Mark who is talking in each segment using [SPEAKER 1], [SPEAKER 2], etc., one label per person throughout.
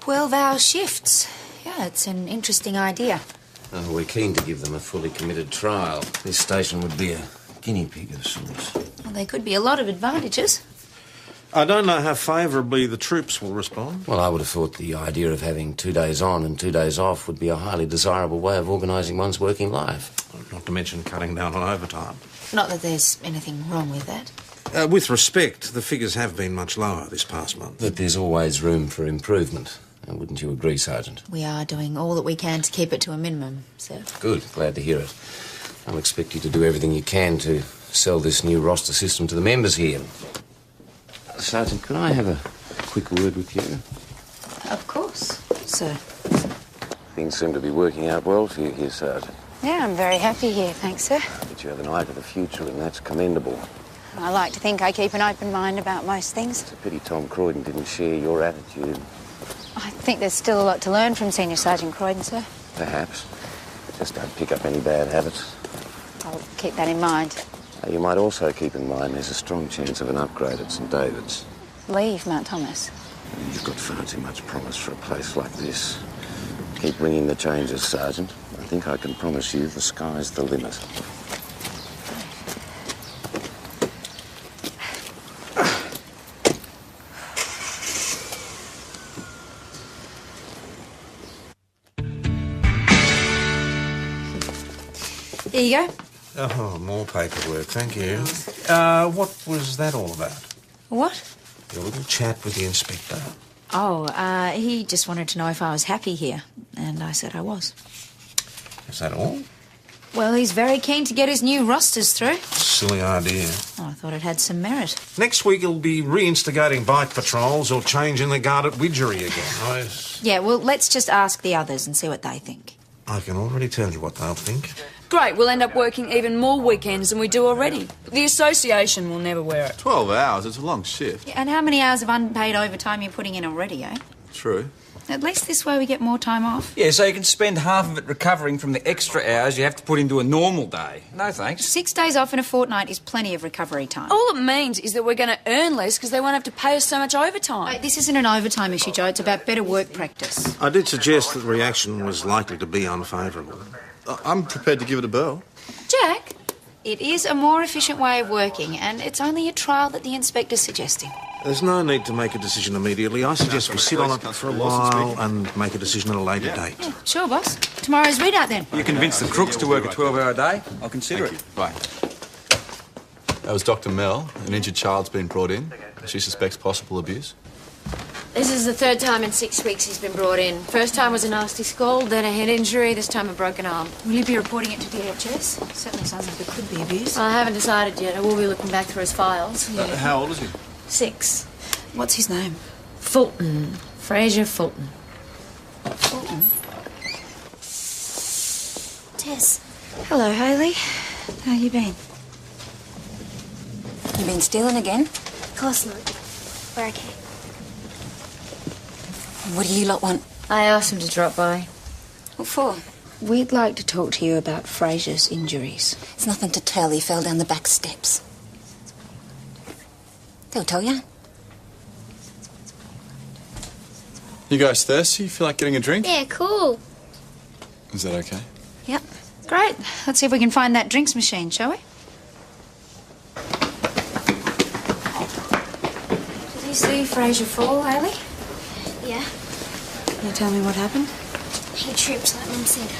[SPEAKER 1] 12-hour shifts. Yeah, it's an interesting idea.
[SPEAKER 2] We're keen to give them a fully committed trial. This station would be a guinea pig of sorts.
[SPEAKER 1] Well, there could be a lot of advantages.
[SPEAKER 3] I don't know how favourably the troops will respond.
[SPEAKER 2] Well, I would have thought the idea of having 2 days on and 2 days off would be a highly desirable way of organising one's working life.
[SPEAKER 3] Not to mention cutting down on overtime.
[SPEAKER 1] Not that there's anything wrong with that.
[SPEAKER 3] With respect, the figures have been much lower this past month.
[SPEAKER 2] But there's always room for improvement. Wouldn't you agree, Sergeant?
[SPEAKER 1] We are doing all that we can to keep it to a minimum, sir.
[SPEAKER 2] Good. Glad to hear it. I'll expect you to do everything you can to sell this new roster system to the members here. Sergeant, could I have a quick word with you?
[SPEAKER 1] Of course, sir.
[SPEAKER 2] Things seem to be working out well for you here, Sergeant.
[SPEAKER 1] Yeah, I'm very happy here, thanks, sir.
[SPEAKER 2] But you have an eye for the future, and that's commendable.
[SPEAKER 1] I like to think I keep an open mind about most things.
[SPEAKER 2] It's a pity Tom Croydon didn't share your attitude.
[SPEAKER 1] I think there's still a lot to learn from Senior Sergeant Croydon, sir.
[SPEAKER 2] Perhaps. Just don't pick up any bad habits.
[SPEAKER 1] I'll keep that in mind.
[SPEAKER 2] You might also keep in mind there's a strong chance of an upgrade at St David's.
[SPEAKER 1] Leave, Mount Thomas.
[SPEAKER 2] You've got far too much promise for a place like this. Keep bringing the changes, Sergeant. I think I can promise you the sky's the limit.
[SPEAKER 1] Here you go.
[SPEAKER 3] Oh, more paperwork, thank you. What was that all about?
[SPEAKER 1] What?
[SPEAKER 3] Your little chat with the inspector.
[SPEAKER 1] Oh, he just wanted to know if I was happy here, and I said I was.
[SPEAKER 3] Is that all?
[SPEAKER 1] Well, he's very keen to get his new rosters through.
[SPEAKER 3] Silly idea.
[SPEAKER 1] Oh, I thought it had some merit.
[SPEAKER 3] Next week he'll be reinstigating bike patrols or changing the guard at Widgery again.
[SPEAKER 1] Yeah, well, let's just ask the others and see what they think.
[SPEAKER 3] I can already tell you what they'll think.
[SPEAKER 4] Great, we'll end up working even more weekends than we do already. The association will never wear it.
[SPEAKER 5] 12 hours, it's a long shift.
[SPEAKER 1] Yeah, and how many hours of unpaid overtime you're putting in already, eh?
[SPEAKER 5] True.
[SPEAKER 1] At least this way we get more time off.
[SPEAKER 6] Yeah, so you can spend half of it recovering from the extra hours you have to put into a normal day. No thanks.
[SPEAKER 1] 6 days off in a fortnight is plenty of recovery time.
[SPEAKER 4] All it means is that we're going to earn less because they won't have to pay us so much overtime.
[SPEAKER 1] This isn't an overtime issue, Joe. It's about better work practice.
[SPEAKER 3] I did suggest that the reaction was likely to be unfavourable.
[SPEAKER 5] I'm prepared to give it a whirl.
[SPEAKER 1] Jack, it is a more efficient way of working, and it's only a trial that the inspector's suggesting.
[SPEAKER 3] There's no need to make a decision immediately. I suggest we sit on it for a while and make a decision at a later date.
[SPEAKER 1] Yeah, sure, boss. Tomorrow's readout, then.
[SPEAKER 6] You convince the crooks to work a 12-hour day, I'll consider it.
[SPEAKER 5] Right. That was Dr. Mel. An injured child's been brought in. She suspects possible abuse.
[SPEAKER 7] This is the third time in 6 weeks he's been brought in. First time was a nasty scald, then a head injury, this time a broken arm.
[SPEAKER 1] Will you be reporting it to DHS? Certainly sounds like there could be abuse.
[SPEAKER 7] I haven't decided yet. I will be looking back through his files.
[SPEAKER 5] How old is he?
[SPEAKER 7] 6.
[SPEAKER 1] What's his name?
[SPEAKER 7] Fulton. Fraser Fulton.
[SPEAKER 1] Fulton.
[SPEAKER 7] Tess.
[SPEAKER 1] Hello, Hayley. How you been?
[SPEAKER 8] You been stealing again?
[SPEAKER 7] Of course not. We're okay.
[SPEAKER 8] What do you lot want?
[SPEAKER 7] I asked him to drop by.
[SPEAKER 8] What for?
[SPEAKER 1] We'd like to talk to you about Fraser's injuries.
[SPEAKER 8] It's nothing to tell. He fell down the back steps. They'll tell you.
[SPEAKER 5] You guys thirsty? Feel like getting a drink?
[SPEAKER 7] Yeah, cool.
[SPEAKER 5] Is that okay?
[SPEAKER 1] Yep. Great. Let's see if we can find that drinks machine, shall we? Did you see Fraser fall, Hayley?
[SPEAKER 7] Yeah.
[SPEAKER 1] Can you tell me what happened?
[SPEAKER 7] He tripped, like Mum said.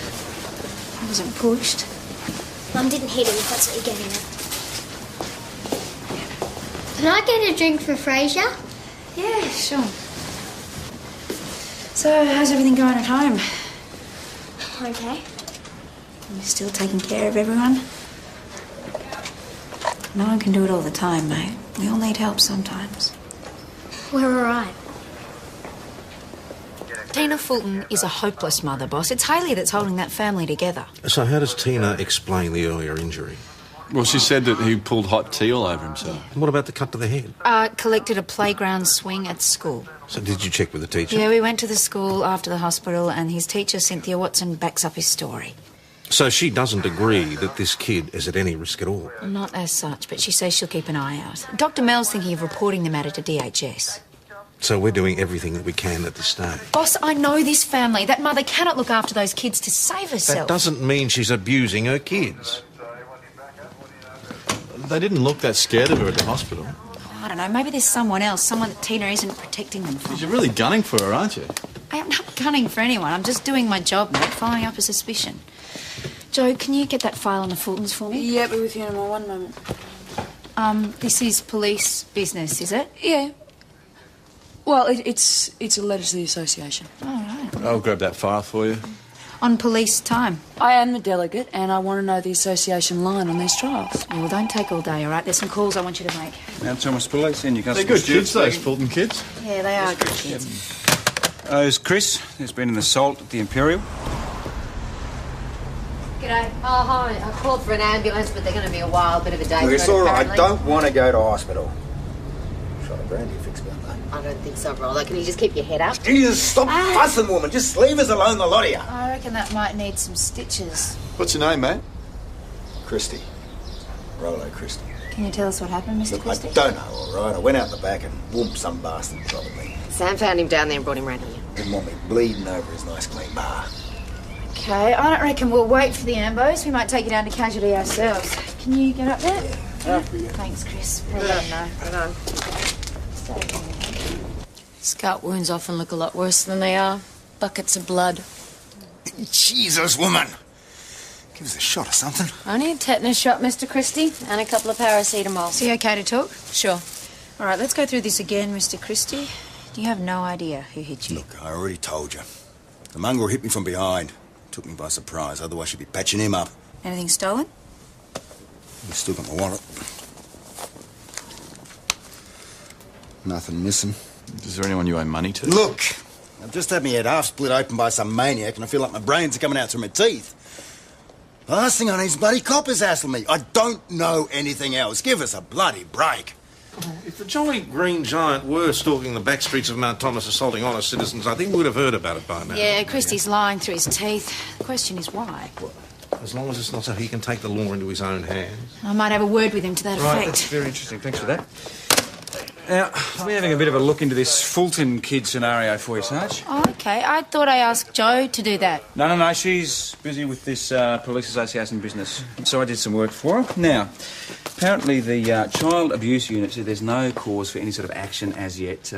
[SPEAKER 1] He wasn't pushed.
[SPEAKER 7] Mum didn't hit him, if that's what you're getting at. Can I get a drink for Fraser?
[SPEAKER 1] Yeah, sure. So, how's everything going at home?
[SPEAKER 7] Okay.
[SPEAKER 1] You still taking care of everyone? No one can do it all the time, mate. We all need help sometimes.
[SPEAKER 7] We're all right.
[SPEAKER 1] Tina Fulton is a hopeless mother, boss. It's Hayley that's holding that family together.
[SPEAKER 3] So how does Tina explain the earlier injury?
[SPEAKER 5] Well, she said that he pulled hot tea all over himself.
[SPEAKER 3] And what about the cut to the head?
[SPEAKER 1] Collected a playground swing at school.
[SPEAKER 3] So did you check with the teacher?
[SPEAKER 1] Yeah, we went to the school after the hospital, and his teacher, Cynthia Watson, backs up his story.
[SPEAKER 3] So she doesn't agree that this kid is at any risk at all?
[SPEAKER 1] Not as such, but she says she'll keep an eye out. Dr. Mel's thinking of reporting the matter to DHS.
[SPEAKER 3] So we're doing everything that we can at this stage.
[SPEAKER 1] Boss, I know this family. That mother cannot look after those kids to save
[SPEAKER 3] That
[SPEAKER 1] herself.
[SPEAKER 3] doesn't mean she's abusing her kids.
[SPEAKER 5] They didn't look that scared of her at the hospital.
[SPEAKER 1] I don't know, maybe there's someone else, someone that Tina isn't protecting them from.
[SPEAKER 5] You're really gunning for her, aren't you?
[SPEAKER 1] I am not gunning for anyone. I'm just doing my job, mate, following up a suspicion. Joe, can you get that file on the Fultons for me?
[SPEAKER 4] Yeah, be with you in one moment.
[SPEAKER 1] This is police business, is it?
[SPEAKER 4] Yeah. Well, it's a letter to the association.
[SPEAKER 5] I'll grab that file for you.
[SPEAKER 1] On police time.
[SPEAKER 4] I am the delegate, and I want to know the association line on these trials.
[SPEAKER 1] Well, don't take all day, all right? There's some calls I want you to make.
[SPEAKER 6] Now, Thomas Police in
[SPEAKER 5] They're good kids, those Fulton kids.
[SPEAKER 1] Yeah, they are good kids.
[SPEAKER 6] There's Chris. There's been an assault at the Imperial.
[SPEAKER 7] G'day. Oh, hi. I called for an ambulance, but they're going to be a while. Bit of a day.
[SPEAKER 9] Look, it's
[SPEAKER 7] trip,
[SPEAKER 9] all right.
[SPEAKER 7] apparently.
[SPEAKER 9] Don't want to go to hospital. Shot a brandy fix about that.
[SPEAKER 7] I don't think so, Roller. Can you just keep your head up?
[SPEAKER 9] Jesus, stop fussing, woman. Just leave us alone, the lot of you.
[SPEAKER 1] I reckon that might need some stitches.
[SPEAKER 5] What's your name, mate?
[SPEAKER 9] Christy. Rolo Christy.
[SPEAKER 1] Can you tell us what happened, Mr.
[SPEAKER 9] Look,
[SPEAKER 1] Christie?
[SPEAKER 9] I don't know, all right? I went out the back and whoomp, some bastard prodded me.
[SPEAKER 7] Sam found him down there and brought him round here.
[SPEAKER 9] Didn't want me bleeding over his nice clean bar.
[SPEAKER 1] Okay, I don't reckon we'll wait for the ambos. We might take you down to casualty ourselves. Can you get up there? Yeah. Thanks, Chris. We'll let him know.
[SPEAKER 7] Right on.
[SPEAKER 4] Scut wounds often look a lot worse than they are. Buckets of blood.
[SPEAKER 9] Jesus, woman. Give us a shot or something.
[SPEAKER 7] Only a tetanus shot, Mr. Christie, and a couple of paracetamol.
[SPEAKER 1] Is he okay to talk?
[SPEAKER 4] Sure.
[SPEAKER 1] All right, let's go through this again, Mr. Christie. You have no idea who hit you.
[SPEAKER 9] Look, I already told you. The mongrel hit me from behind. Took me by surprise, otherwise she'd be patching him up.
[SPEAKER 1] Anything stolen?
[SPEAKER 9] I've still got my wallet. Nothing missing.
[SPEAKER 5] Is there anyone you owe money to?
[SPEAKER 9] Look, I've just had my head half split open by some maniac and I feel like my brains are coming out through my teeth. The last thing I need is bloody coppers hassling me. I don't know anything else. Give us a bloody break.
[SPEAKER 3] If the Jolly Green Giant were stalking the back streets of Mount Thomas assaulting honest citizens, I think we would have heard about it by now.
[SPEAKER 1] Yeah, Christie's lying through his teeth. The question is why.
[SPEAKER 3] As long as it's not so he can take the law into his own hands.
[SPEAKER 1] I might have a word with him to that
[SPEAKER 6] Right, that's
[SPEAKER 1] effect.
[SPEAKER 6] very interesting. Thanks for that. Now, we're having a bit of a look into this Fulton kid scenario for you, Sarge.
[SPEAKER 1] Oh, okay. I thought I asked Joe to do that.
[SPEAKER 6] No, she's busy with this police association business. So I did some work for her. Now, apparently the child abuse unit said there's no cause for any sort of action as yet,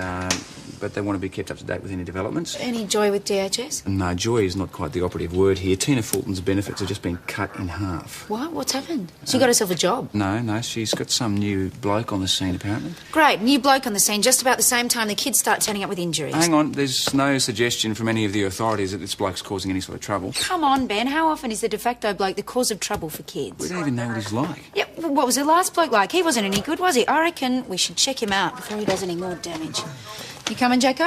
[SPEAKER 6] but they want to be kept up to date with any developments.
[SPEAKER 1] Any joy with DHS?
[SPEAKER 6] No, joy is not quite the operative word here. Tina Fulton's benefits have just been cut in half.
[SPEAKER 1] What? What's happened? She got herself a job.
[SPEAKER 6] No, she's got some new bloke on the scene, apparently.
[SPEAKER 1] Great. New bloke on the scene just about the same time the kids start turning up with injuries.
[SPEAKER 6] Hang on, there's no suggestion from any of the authorities that this bloke's causing any sort of trouble.
[SPEAKER 1] Come on, Ben. How often is the de facto bloke the cause of trouble for kids?
[SPEAKER 6] We don't even know what he's like.
[SPEAKER 1] Yeah, well, what was the last bloke like? He wasn't any good, was he? I reckon we should check him out before he does any more damage. You coming, Jacko?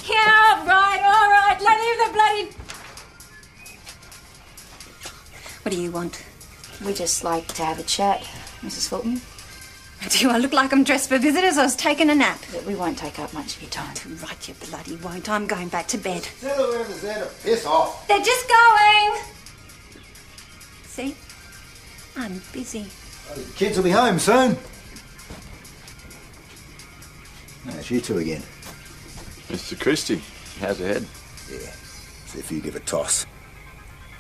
[SPEAKER 7] Yeah, all right. Let him the bloody...
[SPEAKER 8] What do you want?
[SPEAKER 1] We just like to have a chat, Mrs. Fulton.
[SPEAKER 8] Do I look like I'm dressed for visitors? I was taking a nap.
[SPEAKER 1] But we won't take up much of your time.
[SPEAKER 8] Right, you bloody won't. I'm going back to bed.
[SPEAKER 9] Tell whoever's there to piss off.
[SPEAKER 8] They're just going. See? I'm busy.
[SPEAKER 9] The kids will be home soon. No, it's you two again.
[SPEAKER 5] Mr. Christie, how's your head?
[SPEAKER 9] Yeah, see if you give a toss.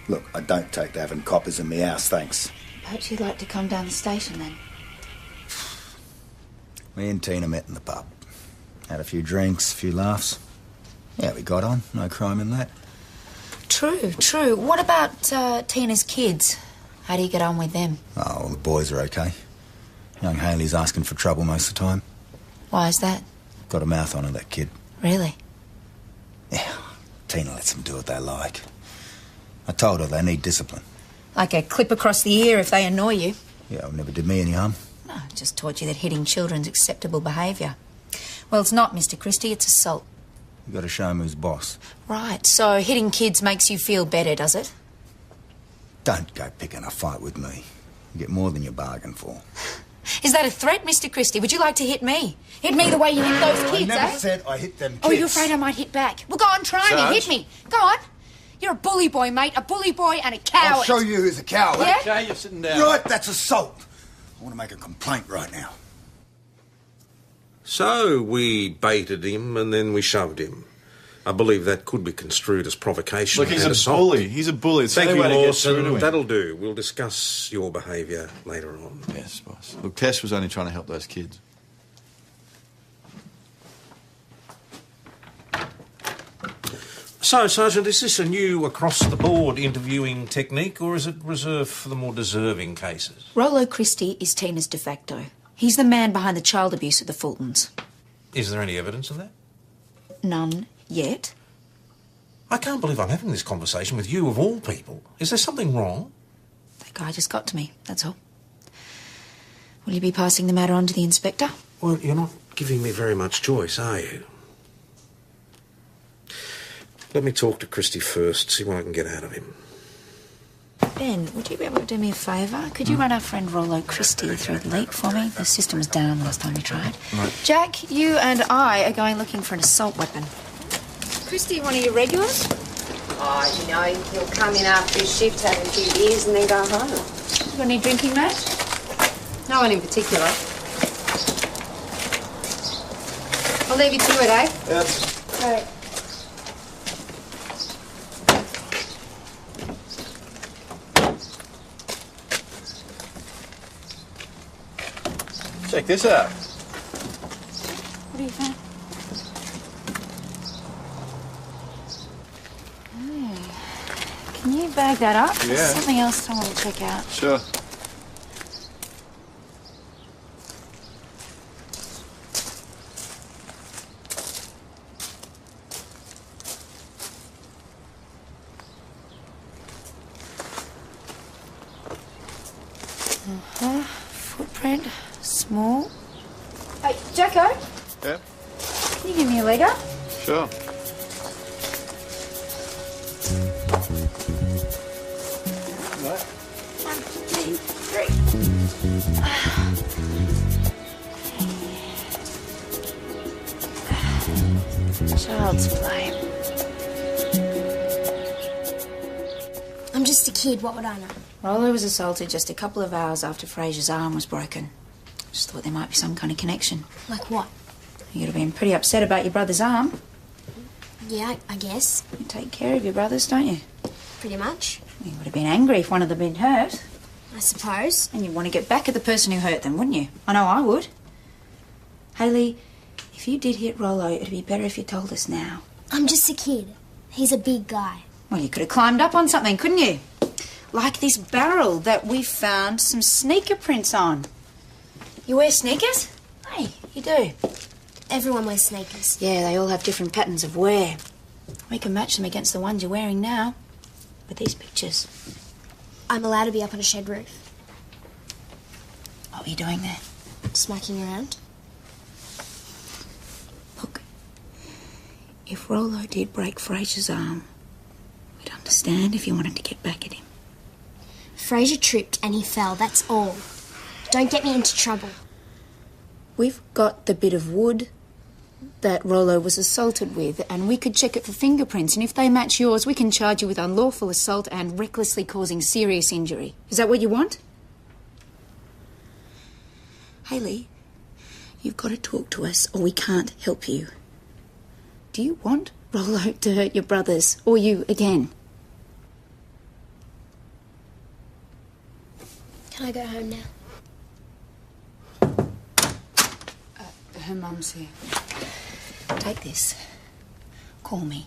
[SPEAKER 9] Look, I don't take to having coppers in my house, thanks.
[SPEAKER 1] Perhaps you'd like to come down the station then.
[SPEAKER 9] Me and Tina met in the pub. Had a few drinks, a few laughs. Yeah, we got on. No crime in that.
[SPEAKER 1] True. What about Tina's kids? How do you get on with them?
[SPEAKER 9] Oh, well, the boys are okay. Young Haley's asking for trouble most of the time.
[SPEAKER 1] Why is that?
[SPEAKER 9] Got a mouth on her, that kid.
[SPEAKER 1] Really?
[SPEAKER 9] Yeah, Tina lets them do what they like. I told her they need discipline.
[SPEAKER 1] Like a clip across the ear if they annoy you.
[SPEAKER 9] Yeah, it never did me any harm.
[SPEAKER 1] No, just taught you that hitting children's acceptable behaviour. Well, it's not, Mr. Christie, it's assault.
[SPEAKER 9] You got to show 'em who's boss.
[SPEAKER 1] Right, so hitting kids makes you feel better, does it?
[SPEAKER 9] Don't go picking a fight with me. You get more than you bargain for.
[SPEAKER 1] Is that a threat, Mr. Christie? Would you like to hit me? Hit me the way you hit those kids,
[SPEAKER 9] I never
[SPEAKER 1] eh?
[SPEAKER 9] said I hit them kids.
[SPEAKER 1] Oh, you're afraid I might hit back? Well, go on, try me.
[SPEAKER 5] Sarge?
[SPEAKER 1] Hit me. Go on. You're a bully boy, mate. A bully boy and a coward.
[SPEAKER 9] I'll show you who's a coward.
[SPEAKER 1] Yeah?
[SPEAKER 5] Okay, you're sitting down.
[SPEAKER 9] Right, that's assault. I want to make a complaint right now.
[SPEAKER 3] So we baited him and then we shoved him. I believe that could be construed as provocation.
[SPEAKER 5] Look, he's
[SPEAKER 3] and
[SPEAKER 5] a
[SPEAKER 3] assault.
[SPEAKER 5] bully. He's a bully. It's the
[SPEAKER 3] Thank
[SPEAKER 5] only
[SPEAKER 3] you,
[SPEAKER 5] way to get through to
[SPEAKER 3] Lawson.
[SPEAKER 5] him.
[SPEAKER 3] That'll do. We'll discuss your behaviour later on.
[SPEAKER 5] Yes, boss. Look, Tess was only trying to help those kids.
[SPEAKER 3] So, Sergeant, is this a new across-the-board interviewing technique, or is it reserved for the more deserving cases?
[SPEAKER 1] Rollo Christie is Tina's de facto. He's the man behind the child abuse at the Fultons.
[SPEAKER 3] Is there any evidence of that?
[SPEAKER 1] None yet.
[SPEAKER 3] I can't believe I'm having this conversation with you, of all people. Is there something wrong?
[SPEAKER 1] That guy just got to me, that's all. Will you be passing the matter on to the inspector?
[SPEAKER 3] Well, you're not giving me very much choice, are you? Let me talk to Christie first, see what I can get out of him.
[SPEAKER 1] Ben, would you be able to do me a favour? Could you run our friend Rollo Christie through the leak for me? The system was down last time we tried.
[SPEAKER 3] Right.
[SPEAKER 1] Jack, you and I are going looking for an assault weapon. Christie, one of your regulars?
[SPEAKER 10] Oh, you know, he'll come in after his shift, have a few beers and then go home.
[SPEAKER 1] You got any drinking match?
[SPEAKER 10] No one in particular. I'll leave you to it, eh?
[SPEAKER 5] Yep.
[SPEAKER 10] Right.
[SPEAKER 5] Check this out.
[SPEAKER 1] What do you think? Can you bag that up?
[SPEAKER 5] Yeah.
[SPEAKER 1] There's something else I want to check out.
[SPEAKER 5] Sure.
[SPEAKER 1] Footprint, small. Hey, Jacko,
[SPEAKER 5] Yeah,
[SPEAKER 1] can you give me a leg up?
[SPEAKER 5] sure.
[SPEAKER 1] One, two, three. Child's play.
[SPEAKER 11] I'm just a kid, what would I know?
[SPEAKER 1] Rollo was assaulted just a couple of hours after Fraser's arm was broken. Just thought there might be some kind of connection.
[SPEAKER 11] Like what?
[SPEAKER 1] You'd have been pretty upset about your brother's arm.
[SPEAKER 11] Yeah, I guess.
[SPEAKER 1] You take care of your brothers, don't you?
[SPEAKER 11] Pretty much.
[SPEAKER 1] You would have been angry if one of them had been hurt.
[SPEAKER 11] I suppose.
[SPEAKER 1] And you'd want to get back at the person who hurt them, wouldn't you? I know I would. Hayley, if you did hit Rollo, it'd be better if you told us now.
[SPEAKER 11] I'm just a kid. He's a big guy.
[SPEAKER 1] Well, you could have climbed up on something, couldn't you? Like this barrel that we found some sneaker prints on. You wear sneakers? Hey, you do.
[SPEAKER 11] Everyone wears sneakers.
[SPEAKER 1] Yeah, they all have different patterns of wear. We can match them against the ones you're wearing now. With these pictures.
[SPEAKER 11] I'm allowed to be up on a shed roof.
[SPEAKER 1] What were you doing there?
[SPEAKER 11] Smacking around.
[SPEAKER 1] Look, if Rollo did break Fraser's arm, we'd understand if you wanted to get back at him.
[SPEAKER 11] Fraser tripped and he fell, that's all. Don't get me into trouble.
[SPEAKER 1] We've got the bit of wood that Rollo was assaulted with, and we could check it for fingerprints, and if they match yours, we can charge you with unlawful assault and recklessly causing serious injury. Is that what you want? Hayley, you've got to talk to us, or we can't help you. Do you want Rollo to hurt your brothers, or you again?
[SPEAKER 11] Can I go home now?
[SPEAKER 1] Her mum's here. Take this. Call me.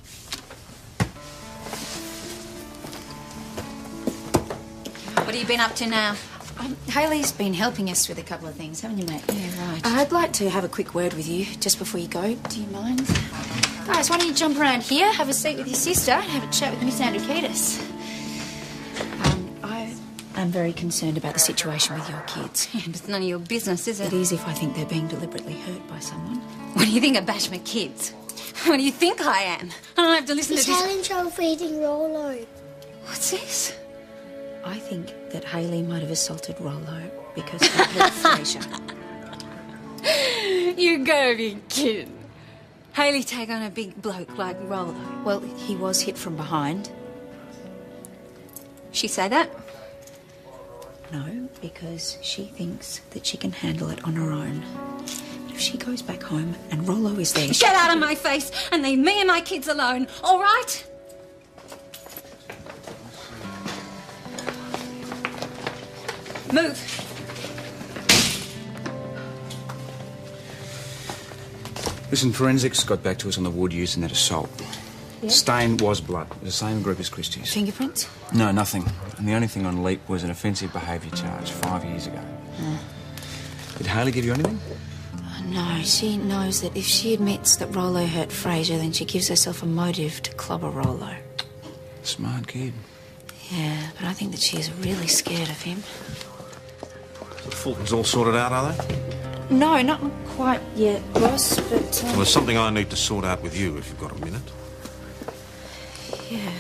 [SPEAKER 1] What have you been up to now? Hayley's been helping us with a couple of things, haven't you, mate? Yeah, right. I'd like to have a quick word with you just before you go. Do you mind? Guys, why don't you jump around here, have a seat with your sister, and have a chat with Miss Andrikaitis? I'm very concerned about the situation with your kids.
[SPEAKER 8] Yeah, but it's none of your business, is it?
[SPEAKER 1] It is if I think they're being deliberately hurt by someone.
[SPEAKER 8] What do you think of Bashma kids?
[SPEAKER 1] What do you think I am? I don't have to listen
[SPEAKER 11] Is
[SPEAKER 1] to this.
[SPEAKER 11] Helen trouble feeding Rollo?
[SPEAKER 1] What's this? I think that Hayley might have assaulted Rollo because he hurt Fraser. You gotta be kidding. Hayley take on a big bloke like Rollo. Well, he was hit from behind. She say that? No, because she thinks that she can handle it on her own. But if she goes back home and Rollo is there... Get out of my face and leave me and my kids alone, all right? Move.
[SPEAKER 6] Listen, forensics got back to us on the wood used in that assault.
[SPEAKER 1] Yeah?
[SPEAKER 6] Stain was blood. The same group as Christie's.
[SPEAKER 1] Fingerprints?
[SPEAKER 6] No, nothing. And the only thing on Leap was an offensive behaviour charge 5 years ago. Did Hayley give you anything?
[SPEAKER 1] No, she knows that if she admits that Rollo hurt Fraser, then she gives herself a motive to clobber Rollo.
[SPEAKER 6] Smart kid.
[SPEAKER 1] Yeah, but I think that she is really scared of him.
[SPEAKER 3] The Fultons all sorted out, are they?
[SPEAKER 1] No, not quite yet, boss, but...
[SPEAKER 3] Well, there's something I need to sort out with you, if you've got a minute.
[SPEAKER 1] Yeah.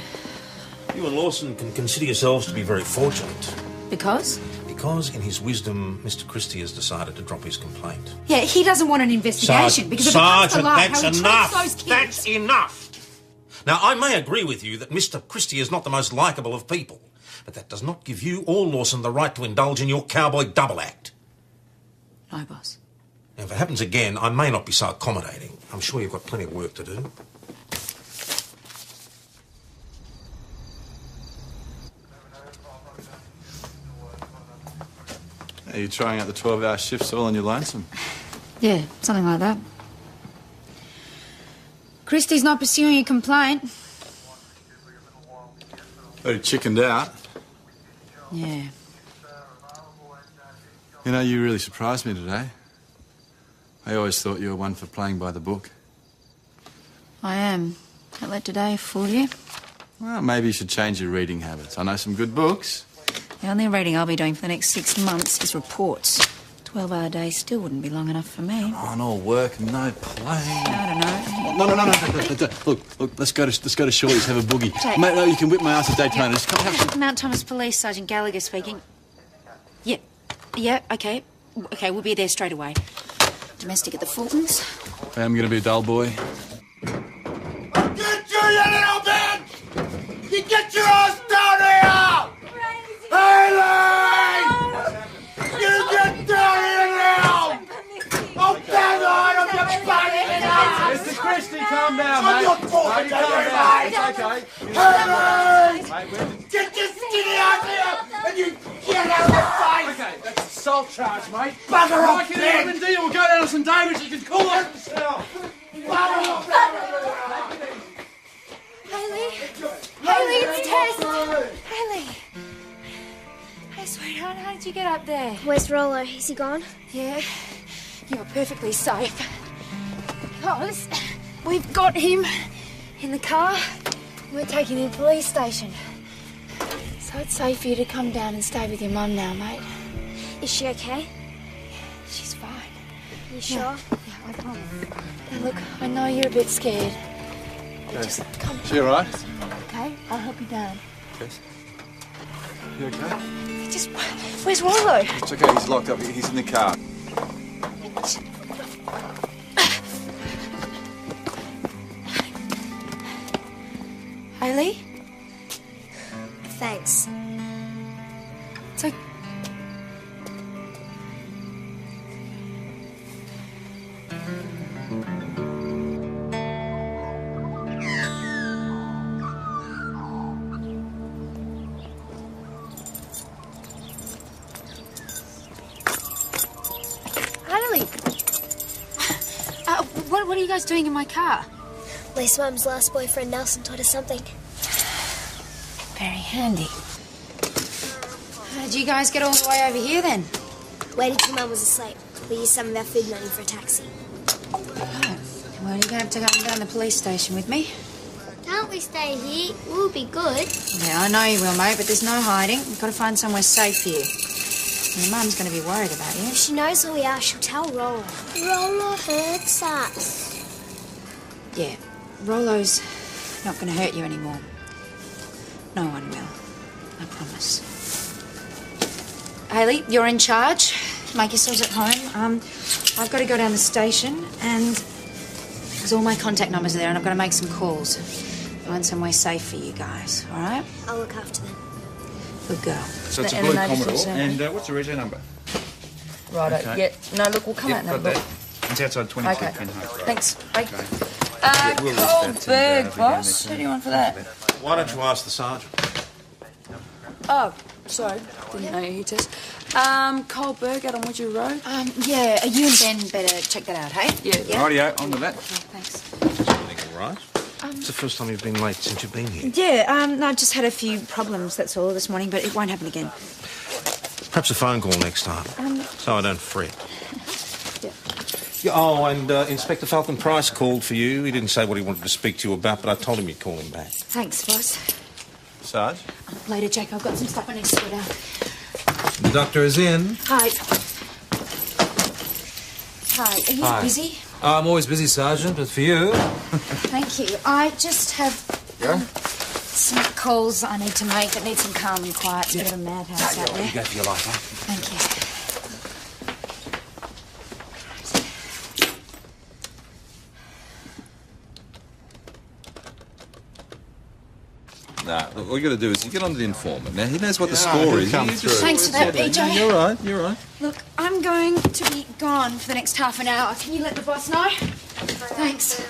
[SPEAKER 3] You and Lawson can consider yourselves to be very fortunate.
[SPEAKER 1] Because?
[SPEAKER 3] Because, in his wisdom, Mr. Christie has decided to drop his complaint.
[SPEAKER 1] Yeah, he doesn't want an investigation because it becomes to light how he treats those kids.
[SPEAKER 3] That's enough! Now, I may agree with you that Mr. Christie is not the most likeable of people, but that does not give you or Lawson the right to indulge in your cowboy double act.
[SPEAKER 1] No, boss.
[SPEAKER 3] Now, if it happens again, I may not be so accommodating. I'm sure you've got plenty of work to do.
[SPEAKER 5] Are you trying out the 12-hour shifts all on your lonesome?
[SPEAKER 1] Yeah, something like that. Christie's not pursuing a complaint.
[SPEAKER 5] Very chickened out.
[SPEAKER 1] Yeah.
[SPEAKER 5] You know, you really surprised me today. I always thought you were one for playing by the book.
[SPEAKER 1] I am. Don't let today fool you.
[SPEAKER 5] Well, maybe you should change your reading habits. I know some good books.
[SPEAKER 1] The only reading I'll be doing for the next 6 months is reports. 12-hour days still wouldn't be long enough for me.
[SPEAKER 5] On all work and no play.
[SPEAKER 1] I don't know.
[SPEAKER 5] No. Look, let's go to Shorty's, have a boogie.
[SPEAKER 1] Jake.
[SPEAKER 5] Mate, no, you can whip my ass at Daytona. Just come have some...
[SPEAKER 1] Mount Thomas Police Sergeant Gallagher speaking. Yeah, okay. Okay, we'll be there straight away. Domestic at the Fultons.
[SPEAKER 5] I'm going to be a dull boy.
[SPEAKER 9] I'll get you, you little bitch! You get your ass down here! Hayley! You get down here now! Oh, damn it! I'm just banging it out!
[SPEAKER 5] Mr. Christie, calm down,
[SPEAKER 9] I'm
[SPEAKER 5] mate.
[SPEAKER 9] not talking to you, mate!
[SPEAKER 5] It's okay.
[SPEAKER 9] Hayley! Get your skinny ass here and you get out of my face!
[SPEAKER 5] Okay, that's assault charge, mate.
[SPEAKER 9] Bugger off,
[SPEAKER 5] Like it
[SPEAKER 9] Ben!
[SPEAKER 5] even do, we'll go down to St David's, you can cool off yourself.
[SPEAKER 9] Bugger off!
[SPEAKER 1] Hayley, it's Tess! Hayley! Hey, sweetheart, how did you get up there?
[SPEAKER 11] Where's Rollo? Is he gone?
[SPEAKER 1] Yeah, you're perfectly safe. Because we've got him in the car. We're taking him to the police station. So it's safe for you to come down and stay with your mum now, mate.
[SPEAKER 11] Is she okay?
[SPEAKER 1] She's fine.
[SPEAKER 11] You sure?
[SPEAKER 1] Yeah, I promise. Now look, I know you're a bit scared. But just come
[SPEAKER 5] She all right?
[SPEAKER 1] okay? I'll help you down.
[SPEAKER 5] Yes. You okay?
[SPEAKER 1] Just, where's Rollo?
[SPEAKER 5] It's okay, he's locked up. He's in the car.
[SPEAKER 1] Hayley?
[SPEAKER 11] Thanks.
[SPEAKER 1] It's okay. Hayley! What are you guys doing in my car?
[SPEAKER 11] Lisa Mum's last boyfriend Nelson taught us something.
[SPEAKER 1] Very handy. How'd you guys get all the way over here then?
[SPEAKER 11] Waited till Mum was asleep. We used some of our food money for a taxi.
[SPEAKER 1] Oh. Well, you're going to have to come down the police station with me.
[SPEAKER 11] Can't we stay here? We'll be good.
[SPEAKER 1] Yeah, I know you will, mate, but there's no hiding. We've got to find somewhere safe for you. Your mum's going to be worried about you.
[SPEAKER 11] If she knows who we are, she'll tell Rollo. Rollo hurts us.
[SPEAKER 1] Yeah, Rollo's not going to hurt you anymore. No one will. I promise. Hayley, you're in charge. Make yourselves at home. I've got to go down the station and there's all my contact numbers there and I've got to make some calls. Find somewhere safe for you guys, all right?
[SPEAKER 11] I'll look after them.
[SPEAKER 1] Good girl.
[SPEAKER 6] So it's a blue Commodore. And what's the rego number?
[SPEAKER 4] Righto.
[SPEAKER 6] Okay.
[SPEAKER 4] Yeah. No, look, we'll come out now.
[SPEAKER 6] got that. It's outside 22
[SPEAKER 4] Okay.
[SPEAKER 6] Penhope Road.
[SPEAKER 4] Thanks. Bye.
[SPEAKER 6] Yeah, we'll list that and,
[SPEAKER 4] Coldberg,
[SPEAKER 6] begin
[SPEAKER 4] boss.
[SPEAKER 6] this
[SPEAKER 4] Who do you want for that?
[SPEAKER 3] Why don't you ask the sergeant?
[SPEAKER 4] Oh, sorry. Didn't know you test. Coldberg out on Woodger Road.
[SPEAKER 1] Yeah, you and Ben better check that out, hey?
[SPEAKER 4] Yeah.
[SPEAKER 6] Rightio, on with that.
[SPEAKER 1] Thanks.
[SPEAKER 3] Everything all right? It's the first time you've been late since you've been here.
[SPEAKER 1] Yeah, no, I've just had a few problems, that's all, this morning, but it won't happen again.
[SPEAKER 3] Perhaps a phone call next time, so I don't fret.
[SPEAKER 1] Yeah.
[SPEAKER 3] Yeah, oh, and Inspector Falcon Price called for you. He didn't say what he wanted to speak to you about, but I told him you'd call him back.
[SPEAKER 1] Thanks, boss.
[SPEAKER 5] Sarge?
[SPEAKER 1] Later, Jake, I've got some stuff I need to sort out.
[SPEAKER 5] The doctor is in.
[SPEAKER 1] Hi. Hi, are you busy?
[SPEAKER 5] I'm always busy, Sergeant, but for you...
[SPEAKER 1] Thank you. I just have
[SPEAKER 5] Yeah?
[SPEAKER 1] some calls I need to make that need some calm and quiet. It's a bit of a madhouse out there.
[SPEAKER 3] You go for your life, huh?
[SPEAKER 1] Thank you.
[SPEAKER 5] Nah, look, all you got to do is you get on to the informant. Now, he knows what the score is.
[SPEAKER 3] come
[SPEAKER 5] You
[SPEAKER 3] through.
[SPEAKER 1] Thanks for that, BJ.
[SPEAKER 5] You're right, you're right.
[SPEAKER 1] Look, I'm going to be gone for the next half an hour. Can you let the boss know? Thanks.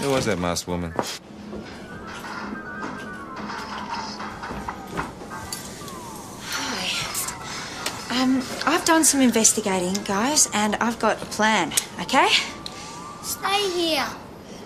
[SPEAKER 5] Who was that masked woman?
[SPEAKER 1] Hi. I've done some investigating, guys, and I've got a plan, okay?
[SPEAKER 11] Stay here.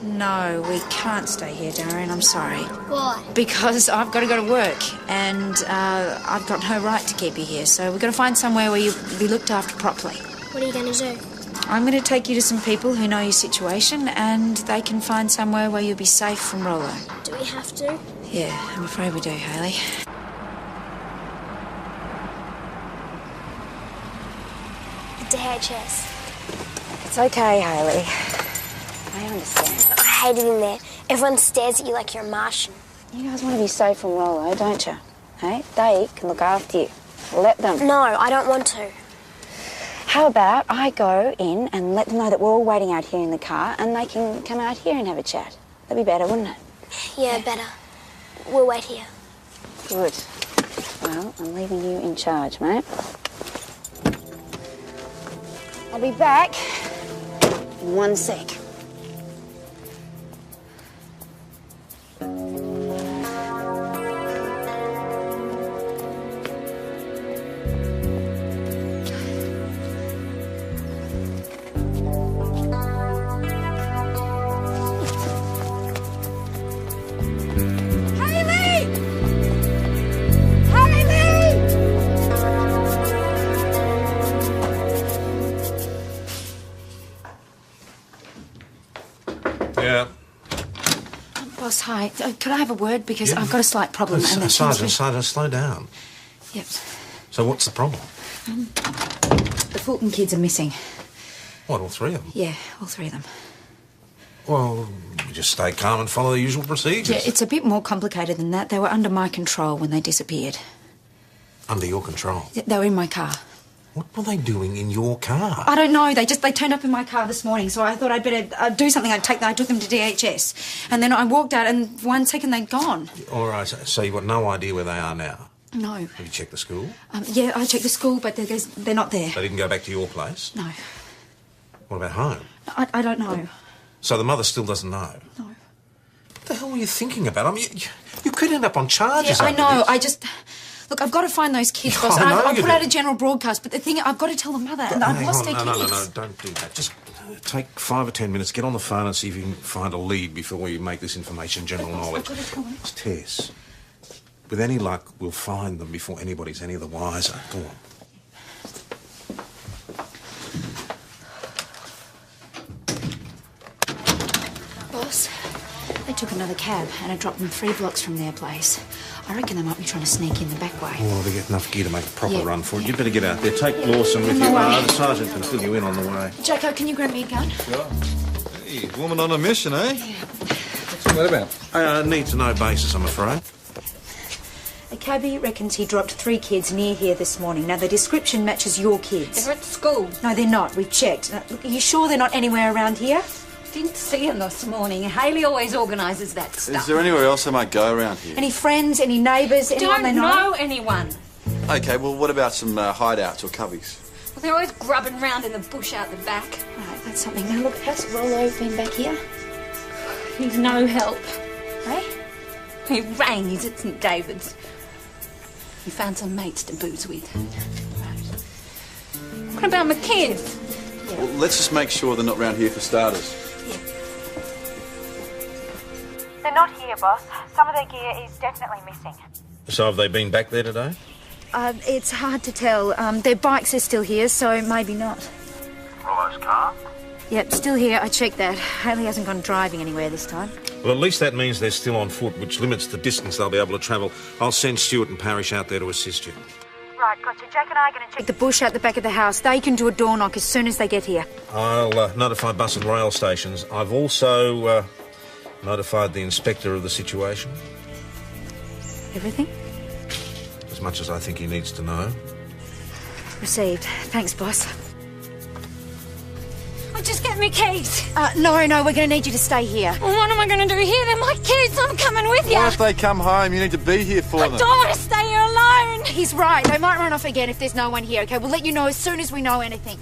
[SPEAKER 1] No, we can't stay here, Darren. I'm sorry.
[SPEAKER 11] Why?
[SPEAKER 1] Because I've got to go to work, and I've got no right to keep you here. So we've got to find somewhere where you'll be looked after properly.
[SPEAKER 11] What are you going to do?
[SPEAKER 1] I'm going to take you to some people who know your situation, and they can find somewhere where you'll be safe from Rollo.
[SPEAKER 11] Do we have to?
[SPEAKER 1] Yeah, I'm afraid we do, Hayley.
[SPEAKER 11] The DHS.
[SPEAKER 1] It's okay, Hayley. I understand.
[SPEAKER 11] I hate it in there. Everyone stares at you like you're a Martian.
[SPEAKER 1] You guys want to be safe from Rollo, don't you? Hey, they can look after you. Let them.
[SPEAKER 11] No, I don't want to.
[SPEAKER 1] How about I go in and let them know that we're all waiting out here in the car and they can come out here and have a chat? That'd be better, wouldn't it?
[SPEAKER 11] Yeah, better. We'll wait here.
[SPEAKER 1] Good. Well, I'm leaving you in charge, mate. I'll be back in 1 sec.
[SPEAKER 3] Yeah.
[SPEAKER 1] Boss, hi. Could I have a word? Because I've got a slight problem. and it seems
[SPEAKER 3] Sergeant, slow down.
[SPEAKER 1] Yep.
[SPEAKER 3] So what's the problem?
[SPEAKER 1] The Fulton kids are missing.
[SPEAKER 3] What, all three of them?
[SPEAKER 1] Yeah, all three of them.
[SPEAKER 3] Well, you just stay calm and follow the usual procedures.
[SPEAKER 1] Yeah, it's a bit more complicated than that. They were under my control when they disappeared.
[SPEAKER 3] Under your control.
[SPEAKER 1] They were in my car.
[SPEAKER 3] What were they doing in your car?
[SPEAKER 1] I don't know. They turned up in my car this morning, so I thought I'd better do something. I took them to DHS, and then I walked out, and 1 second they'd gone.
[SPEAKER 3] All right, so you've got no idea where they are now?
[SPEAKER 1] No.
[SPEAKER 3] Have you checked the school?
[SPEAKER 1] Yeah, I checked the school, but they're not there.
[SPEAKER 3] They didn't go back to your place?
[SPEAKER 1] No.
[SPEAKER 3] What about home?
[SPEAKER 1] I don't know.
[SPEAKER 3] So the mother still doesn't know?
[SPEAKER 1] No.
[SPEAKER 3] What the hell were you thinking about? I mean, you could end up on charges.
[SPEAKER 1] Yeah, I
[SPEAKER 3] over
[SPEAKER 1] know.
[SPEAKER 3] this.
[SPEAKER 1] Look, I've got to find those kids,
[SPEAKER 3] Yeah,
[SPEAKER 1] boss.
[SPEAKER 3] I know
[SPEAKER 1] I'll
[SPEAKER 3] you
[SPEAKER 1] put
[SPEAKER 3] do.
[SPEAKER 1] out a general broadcast, but the thing, I've got to tell the mother, and I've lost their kids.
[SPEAKER 3] No, don't do that. Just take 5 or 10 minutes, get on the phone and see if you can find a lead before you make this information general knowledge.
[SPEAKER 1] I've got to tell them.
[SPEAKER 3] It's Tess. With any luck, we'll find them before anybody's any the wiser. Go on.
[SPEAKER 1] Boss, they took another cab and I dropped them 3 blocks from their place. I reckon they might be trying to sneak in the back way.
[SPEAKER 3] Well, to get enough gear to make a proper
[SPEAKER 1] Yeah,
[SPEAKER 3] run for it.
[SPEAKER 1] yeah.
[SPEAKER 3] You'd better get out there. Take Lawson with you.
[SPEAKER 1] On my way.
[SPEAKER 3] The sergeant can fill you in on the way.
[SPEAKER 1] Jacko, can you grab me a gun?
[SPEAKER 5] Sure. Hey, woman on a mission, eh? What's that about?
[SPEAKER 3] Need to know basis, I'm afraid.
[SPEAKER 1] A cabbie reckons he dropped 3 kids near here this morning. Now, the description matches your kids.
[SPEAKER 8] They're at school.
[SPEAKER 1] No, they're not. We've checked. Now, look, are you sure they're not anywhere around here?
[SPEAKER 8] Didn't see him this morning. Hayley always organises that stuff.
[SPEAKER 5] Is there anywhere else I might go around here?
[SPEAKER 1] Any friends, any neighbours, anyone they
[SPEAKER 8] Don't
[SPEAKER 1] know?
[SPEAKER 8] know anyone.
[SPEAKER 5] Okay, well, what about some hideouts or cubbies?
[SPEAKER 8] Well, they're always grubbing round in the bush out the back.
[SPEAKER 1] Right, that's something. Now, look, how's Rollo been back here?
[SPEAKER 8] He's no help.
[SPEAKER 1] Eh?
[SPEAKER 8] He rang. He's at St David's. He found some mates to booze with. What about my kids?
[SPEAKER 5] Well, let's just make sure they're not round here for starters.
[SPEAKER 12] They're not here, boss. Some of their gear is definitely missing.
[SPEAKER 3] So have they been back there today?
[SPEAKER 1] It's hard to tell. Their bikes are still here, so maybe not.
[SPEAKER 13] Rollo's car?
[SPEAKER 1] Yep, still here. I checked that. Hayley hasn't gone driving anywhere this time.
[SPEAKER 3] Well, at least that means they're still on foot, which limits the distance they'll be able to travel. I'll send Stuart and Parish out there to assist you.
[SPEAKER 12] Right, gotcha. Jack and I are going to check
[SPEAKER 1] The bush out the back of the house. They can do a door knock as soon as they get here.
[SPEAKER 3] I'll notify bus and rail stations. I've also notified the inspector of the situation.
[SPEAKER 1] Everything?
[SPEAKER 3] As much as I think he needs to know.
[SPEAKER 1] Received. Thanks, boss.
[SPEAKER 8] I'll just get me keys.
[SPEAKER 1] No, we're going to need you to stay here.
[SPEAKER 8] Well, what am I going to do here? They're my kids. I'm coming with you.
[SPEAKER 5] What if they come home? You need to be here for them.
[SPEAKER 8] I don't want to stay here alone.
[SPEAKER 1] He's right. They might run off again if there's no one here, okay? We'll let you know as soon as we know anything.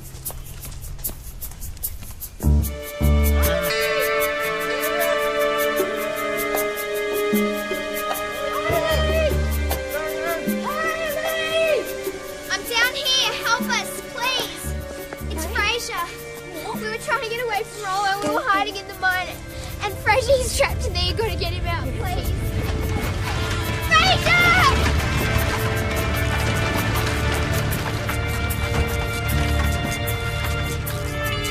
[SPEAKER 11] I'm down here. Help us, please. It's Fraser. We were trying to get away from Rollo and we were hiding in the mine. And Fraser, he's trapped in there. You've got to get him out, please. Fraser!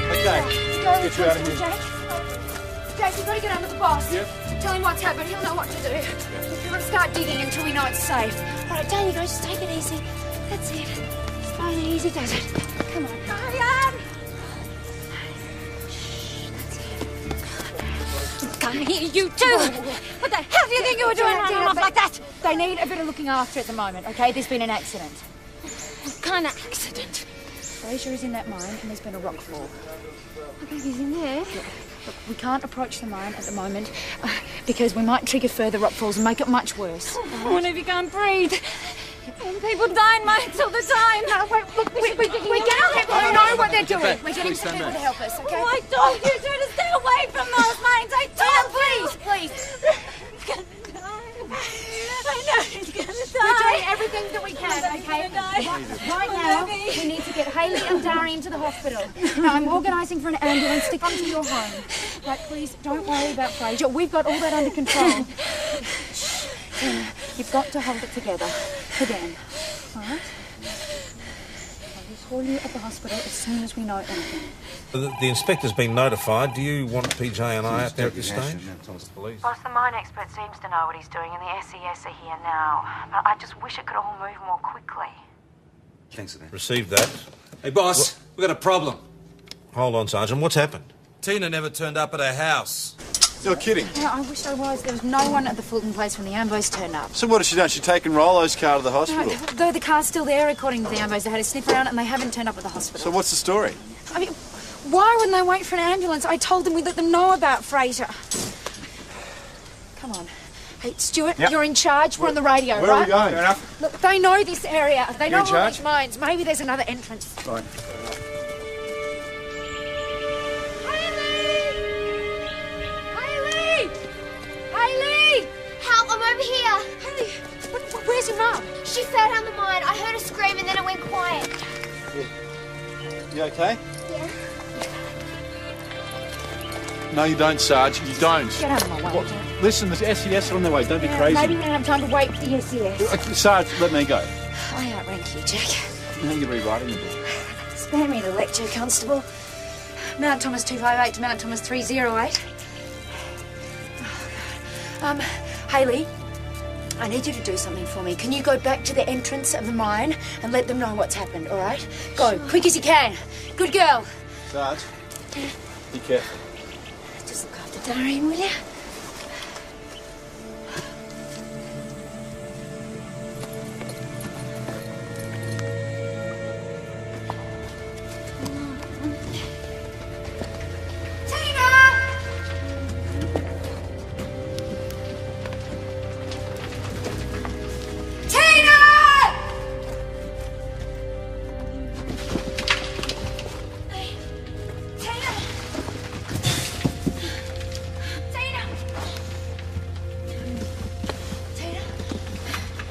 [SPEAKER 5] Okay, get you out of here.
[SPEAKER 1] Jake, you've got to get under the boss.
[SPEAKER 5] Yep.
[SPEAKER 1] Tell him what's happened. He'll know what to do. We've got to start digging until we know it's safe. All right, down you go. Just take it easy. That's it. Slow and easy does it. Come on. Hurry up!
[SPEAKER 8] Can't hear you too. What the hell do you think you were doing running off like that?
[SPEAKER 1] They need a bit of looking after at the moment, okay? There's been an accident.
[SPEAKER 8] What kind of accident?
[SPEAKER 1] Fraser is in that mine and there's been a rock fall.
[SPEAKER 11] I think he's in there.
[SPEAKER 1] Look, we can't approach the mine at the moment because we might trigger further rock falls and make it much worse.
[SPEAKER 8] What if you can't breathe? And people die in mines all the time.
[SPEAKER 1] No, wait, look, we're getting people who know what they're doing. We're getting some people to help us, okay?
[SPEAKER 8] Oh, I told you to stay away from those mines. I told you.
[SPEAKER 1] Please.
[SPEAKER 8] He's gonna die. I know he's gonna die.
[SPEAKER 1] We're doing everything that we can, okay? Right now,
[SPEAKER 8] Baby.
[SPEAKER 1] we need to get Hayley and Darian to the hospital. Now, I'm organising for an ambulance to come to your home. Right, please, don't worry about Fraser. We've got all that under control. You've got to hold it together. For them. All right? We'll call you at the hospital as soon as we know anything.
[SPEAKER 3] The inspector's been notified. Do you want PJ and I out there at this stage?
[SPEAKER 12] Boss, the mine expert seems to know what he's doing and the SES are here now. But I just wish it could all move more quickly.
[SPEAKER 6] Thanks for that.
[SPEAKER 3] Received that.
[SPEAKER 6] Hey, boss, we've got a problem.
[SPEAKER 3] Hold on, Sergeant. What's happened?
[SPEAKER 14] Tina never turned up at her house.
[SPEAKER 5] You're kidding.
[SPEAKER 1] Yeah, I wish I was. There was no one at the Fulton place when the Ambos turned up.
[SPEAKER 5] So what has she done? She's taken Rollo's car to the hospital.
[SPEAKER 1] No, though the car's still there, according to the Ambos. They had a sniff around it and they haven't turned up at the hospital.
[SPEAKER 5] So what's the story?
[SPEAKER 1] I mean, why wouldn't they wait for an ambulance? I told them we'd let them know about Fraser. Come on. Hey, Stuart,
[SPEAKER 5] Yep.
[SPEAKER 1] you're in charge. We're on the radio,
[SPEAKER 5] Where are
[SPEAKER 1] right?
[SPEAKER 5] we going?
[SPEAKER 14] Fair enough.
[SPEAKER 1] Look, they know this area. They know
[SPEAKER 5] You're in
[SPEAKER 1] all
[SPEAKER 5] charge?
[SPEAKER 1] these mines. Maybe there's another entrance.
[SPEAKER 5] Right.
[SPEAKER 11] Hayley! Help, I'm over here.
[SPEAKER 1] Hayley, where's your mum?
[SPEAKER 11] She fell down the mine. I heard her scream and then it went quiet.
[SPEAKER 5] You okay?
[SPEAKER 11] Yeah.
[SPEAKER 5] No, you don't, Sarge. You don't.
[SPEAKER 1] Get out of my way.
[SPEAKER 5] What? Listen, the SES are on their way. Don't be crazy.
[SPEAKER 1] Maybe we don't have time to wait for the SES.
[SPEAKER 5] Sarge, let me go.
[SPEAKER 1] I outrank you, Jack.
[SPEAKER 5] Now you're rewriting the book.
[SPEAKER 1] Spare me the lecture, Constable. Mount Thomas 258 to Mount Thomas 308. Hayley, I need you to do something for me. Can you go back to the entrance of the mine and let them know what's happened, all right? Go, quick as you can. Good girl.
[SPEAKER 5] Sarge, be careful.
[SPEAKER 1] Just look after Doreen, will you?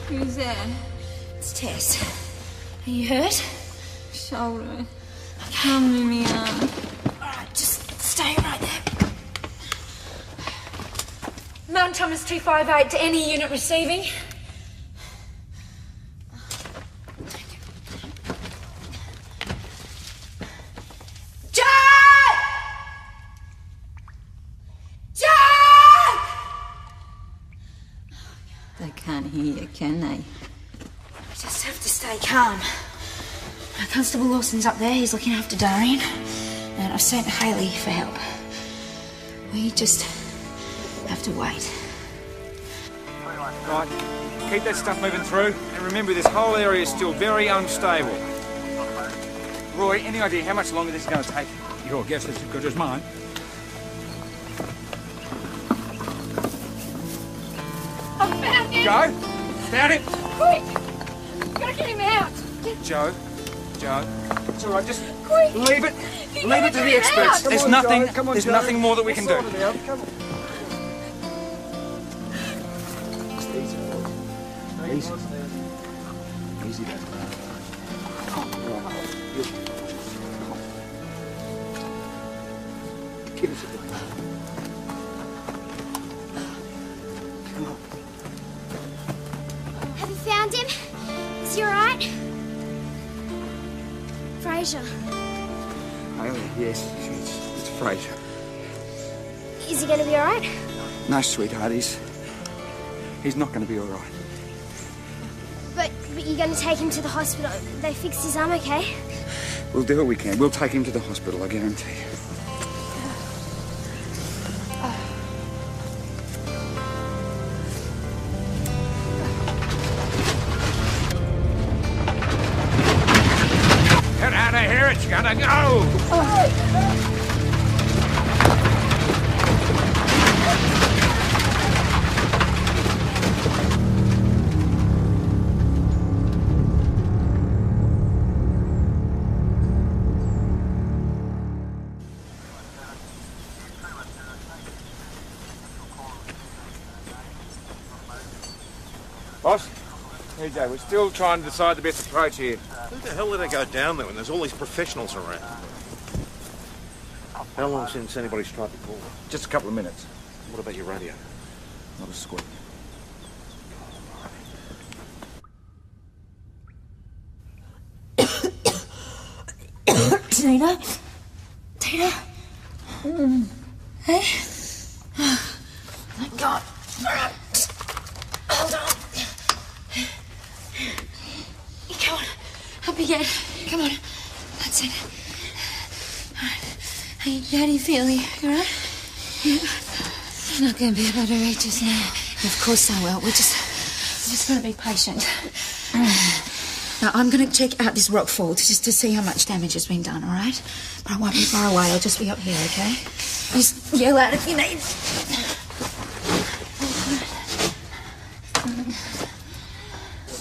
[SPEAKER 8] Who's there?
[SPEAKER 1] It's Tess. Are you hurt?
[SPEAKER 8] Shoulder. Come with me, Aunt.
[SPEAKER 1] All right, just stay right there. Mount Thomas 258 to any unit receiving.
[SPEAKER 8] They can't hear you, can they?
[SPEAKER 1] We just have to stay calm. Constable Lawson's up there. He's looking after Doreen. And I've sent Hayley for help. We just have to wait.
[SPEAKER 6] Right, keep that stuff moving through. And remember, this whole area is still very unstable. Roy, any idea how much longer this is going to take?
[SPEAKER 13] Your guess is as good as mine.
[SPEAKER 11] I found him!
[SPEAKER 6] Joe? Found him?
[SPEAKER 11] Quick! Gotta get him out!
[SPEAKER 6] Joe? It's all right, just
[SPEAKER 11] Quick!
[SPEAKER 6] leave it.
[SPEAKER 11] You
[SPEAKER 6] Leave
[SPEAKER 11] gotta
[SPEAKER 6] it to
[SPEAKER 11] get
[SPEAKER 6] the
[SPEAKER 11] him
[SPEAKER 6] experts.
[SPEAKER 11] out.
[SPEAKER 6] There's
[SPEAKER 11] Come on,
[SPEAKER 6] nothing.
[SPEAKER 11] Joe. Come on,
[SPEAKER 6] There's
[SPEAKER 11] Joe.
[SPEAKER 6] nothing more that we can do.
[SPEAKER 11] We'll sort it out. Come on.
[SPEAKER 6] Easy. Easy, Dad. Give us a break.
[SPEAKER 11] Have you found him? Is he alright? Fraser,
[SPEAKER 13] Oh, yes, it's Fraser.
[SPEAKER 11] is he gonna be alright?
[SPEAKER 13] No, sweetheart, he's not going to be all right.
[SPEAKER 11] But you're gonna take him to the hospital. They fixed his arm, okay?
[SPEAKER 13] We'll do what we can. We'll take him to the hospital, I guarantee you. Get out of here, it's gonna go!
[SPEAKER 6] Boss? Hey, Joe, we're still trying to decide the best approach here.
[SPEAKER 3] Who the hell let her go down there when there's all these professionals around? How long since anybody's tried to call her?
[SPEAKER 6] Just a couple of minutes.
[SPEAKER 3] What about your radio?
[SPEAKER 6] Not a squeak.
[SPEAKER 1] Tina? Tina? Hey? Thank God. All right. Hold on. Come on. Up again. Come on. That's it. All right. Hey, how do you feel? You all right? Yeah. I'm not going to be able to reach us now. Of course I will. We're just going to be patient. Now, I'm going to check out this rock fall just to see how much damage has been done, all right? But I won't be far away. I'll just be up here, okay? Just yell out if you need.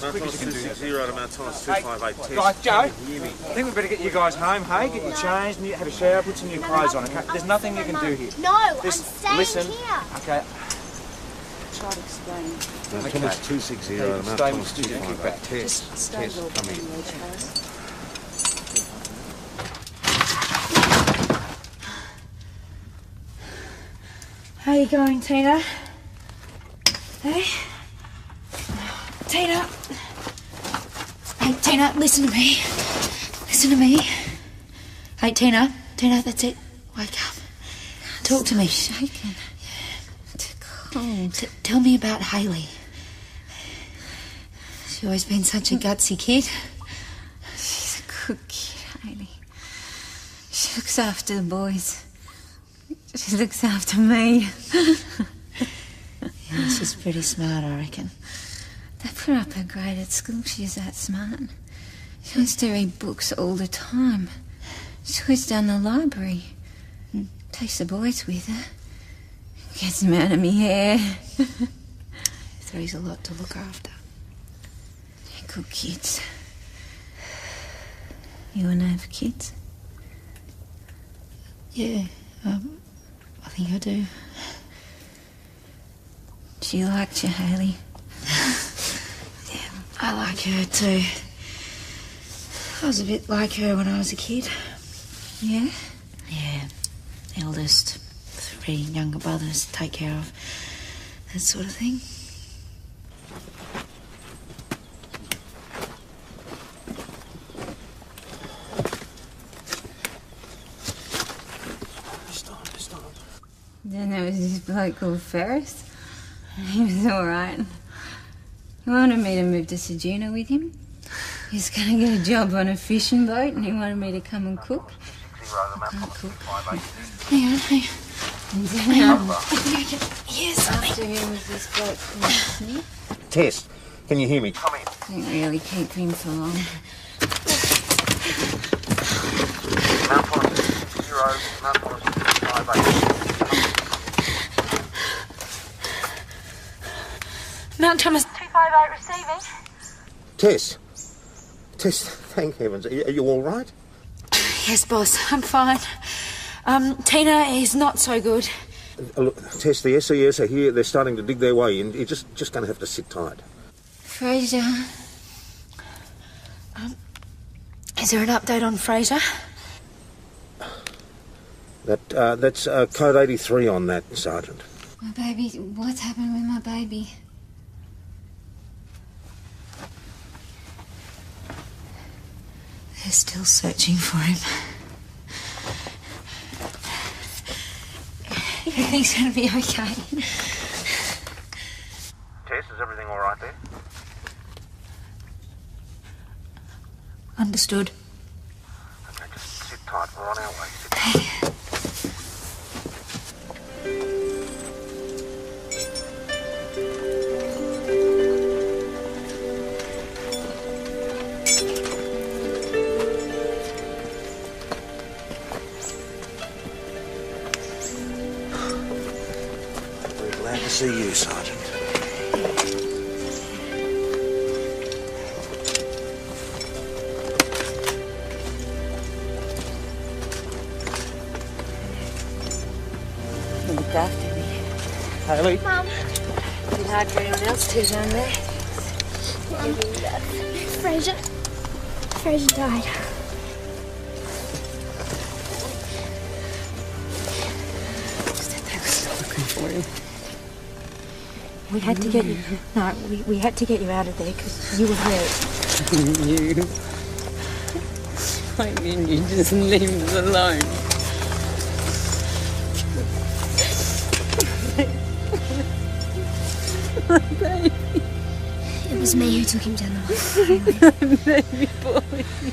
[SPEAKER 3] Mount Thomas 260 to Mount Thomas 258 test.
[SPEAKER 6] Right, Joe, I think we better get you guys home, hey? Get you changed, have a shower, put some new clothes on, okay? There's nothing you can do here.
[SPEAKER 11] No, I'm
[SPEAKER 6] Just
[SPEAKER 11] staying
[SPEAKER 6] listen.
[SPEAKER 11] here.
[SPEAKER 6] Okay.
[SPEAKER 8] Try to explain.
[SPEAKER 3] Mount Thomas 260 to Mount
[SPEAKER 6] Stay
[SPEAKER 3] Thomas
[SPEAKER 6] with you, keep back.
[SPEAKER 3] 258
[SPEAKER 8] Just
[SPEAKER 3] test.
[SPEAKER 8] stay
[SPEAKER 3] Test,
[SPEAKER 8] low.
[SPEAKER 3] come in.
[SPEAKER 1] How you going, Tina? Hey? Tina? Hey, Tina, listen to me. Listen to me. Hey, Tina. Tina, that's it. Wake up. Talk to me.
[SPEAKER 8] Shaking.
[SPEAKER 1] Oh, tell me about Hayley. She's always been such a gutsy kid. She's a good kid, Hayley. She looks after the boys. She looks after me. Yeah, she's pretty smart, I reckon. They put up her grade at school. She's that smart. She wants to read books all the time. She's always down the library. Takes the boys with her. Gets them out of me hair. Three's a lot to look after. They're good kids. You want to have kids? Yeah, I think I do. She liked you, Hayley. Yeah, I like her too. I was a bit like her when I was a kid. Yeah? Yeah. Eldest, 3 younger brothers to take care of. That sort of thing. Then there was this bloke called Ferris. He was alright. He wanted me to move to Ceduna with him. He was going to get a job on a fishing boat and he wanted me to come and cook. I can't cook. Hang on. And then, yes, after him was this bloke called Sniff.
[SPEAKER 3] Tess, can you hear me?
[SPEAKER 1] Didn't really keep him for long.
[SPEAKER 8] Mount Thomas 258 receiving.
[SPEAKER 3] Tess, thank heavens. Are you all right?
[SPEAKER 8] Yes, boss, I'm fine. Tina is not so good.
[SPEAKER 3] Look, Tess, the SES are here. They're starting to dig their way in. You're just going to have to sit tight.
[SPEAKER 8] Fraser. Is there an update on Fraser?
[SPEAKER 3] That's code 83 on that, Sergeant.
[SPEAKER 1] My baby, what's happened with my baby? They're still searching for him. Everything's going to be okay.
[SPEAKER 3] Tess, is everything all right there?
[SPEAKER 8] Understood.
[SPEAKER 3] Okay, just sit tight. We're on our way. Sit tight. Glad to see you, Sergeant.
[SPEAKER 8] You looked after me.
[SPEAKER 3] Hayley?
[SPEAKER 7] Mum. Bit hard for anyone else to down there.
[SPEAKER 11] Fraser died.
[SPEAKER 8] Looking for him. We had to get you. No, we had to get you out of there because you were hurt.
[SPEAKER 4] You. I mean, you just leave us alone. My baby.
[SPEAKER 11] It was me who took him down the way.
[SPEAKER 4] Baby boy.